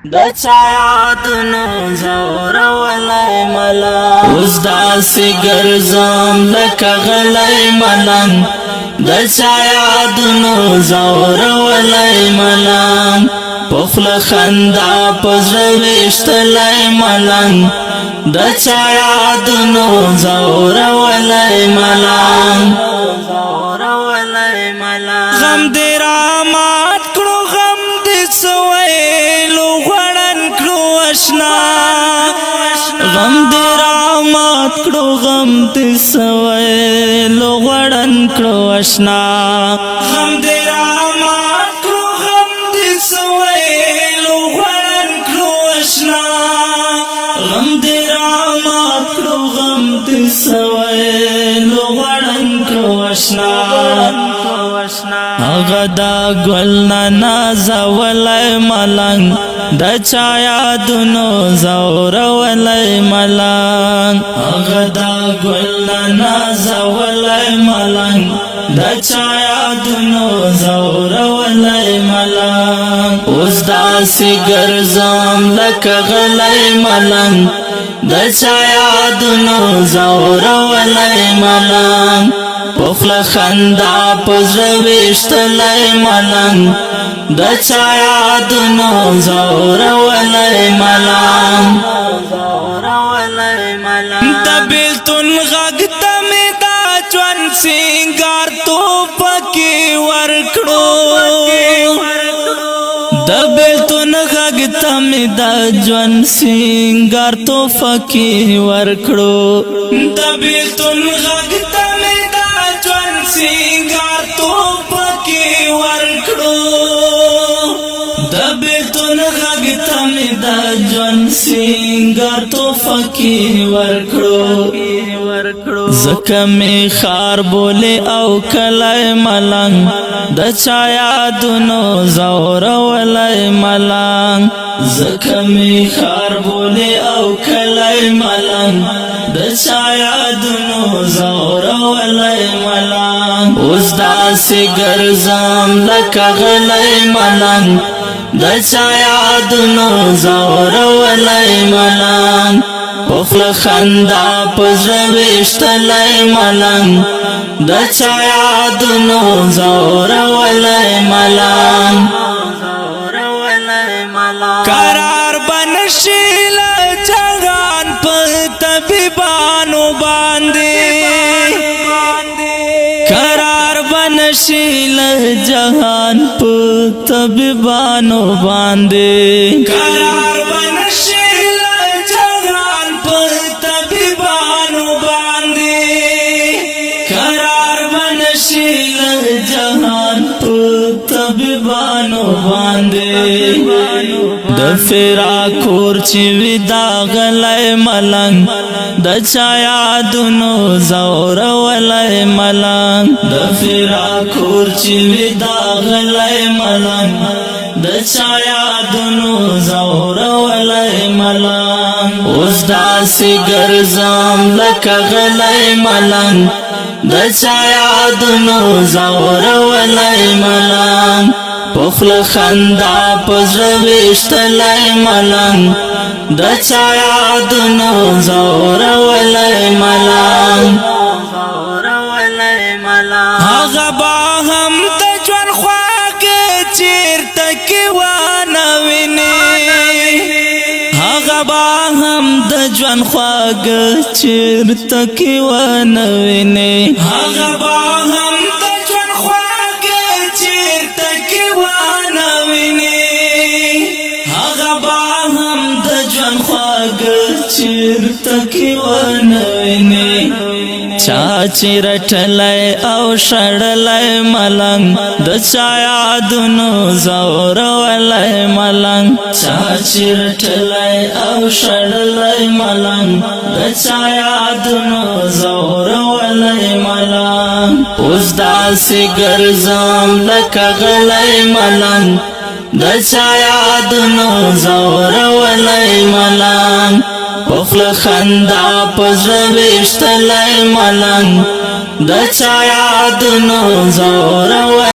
د چا یادونو زورولای ملنګ اوس داسې ګرځم لکه غلی ملنګ د چا یادونو زورولای ملنګ په خوله خندا په زړه ویشتلی ملنګ د چا یادونو زورولای ملنګ غم دې رامات کړو غم دې سویلو غړن کړو اشنا غم دې رامات کړو غم دې سویلو غړن کړو اشنا غم دې رامات کړو غم دې سویلو غړن کړو اشنا غم دې رامات کړو غم دې سویلو غړن کړو اشنا هغه دا ګل نه نازولی ملنګ د چا یادونو زورولی ملنګ هغه دا ګل نه نازولی ملنګ د چا یادونو زورولی ملنګ اوس داسې ګرځم لکه غلی ملنګ د چا یادونو زورولی ملنګ په خوله خندا په زړه ویشتلی ملنګ د چا یادونو زورولی ملنګ د بیلتون غږ ته مې دا ژوند سینګار توپکې ورکړو د بیلتون غږ ته مې دا ژوند سینګار توپکې ورکړو د بیلتون غږ ته مې سینګار توپکې ورکړو د بیلتون غږ ته مې دا ژوند سینګار توپکې ورکړو ځکه مې ښار بولې او کلی ملنګ د چا یادونو زورولی ملنګ ځکه مې ښار بولې او کلی ملنګ د چا یادونو زورولی ملنګ اوس داسې ګرځم لکه غلی ملنګ د چا یادونو زورولی ملنګ په خوله خندا په زړه ویشتلی ملنګ د چا یادونو زورولی ملنګ قرار بنشي له جهان په طبیبانو باندې قرار بنشي له جهان په طبیبانو باندې قرار بنشي له جهان په طبیبانو باندې قرار بنشي له جهان په طبیبانو باندې د فراق کور چې وي دا غلی ملنګ د چا یادونو زورولی ملنګ د فراق کور چې وي دا غلی ملنګ د چا یادونو زورولی ملنګ اوس داسې ګرځم لکه غلی ملنګ د چا یادونو زورولی ملنګ په خوله خندا په زړه ویشتلی ملنګ د چا یادونو زورولی ملنګ هغه به هم د ژوند خواږه چیرته کې ونه ویني هغه به هم د ژوند خواږه چیرته کې ونه ویني هغه به هم د ژوند خواږه چیرته کې ونه ویني هغه به هم د ژوند خواږه چیرته کې ونه ویني چا چې رټلی او شړلی ملنګ د چا یادونو زورولی ملنګ چا چې رټلی او شړلی ملنګ د چا یادونو زورولی ملنګ اوس داسې ګرځم لکه غلی ملنګ د چا یادونو زورولی ملنګ په خوله خندا په زړه ویشتلی ملنګ د چا یادونو زورولی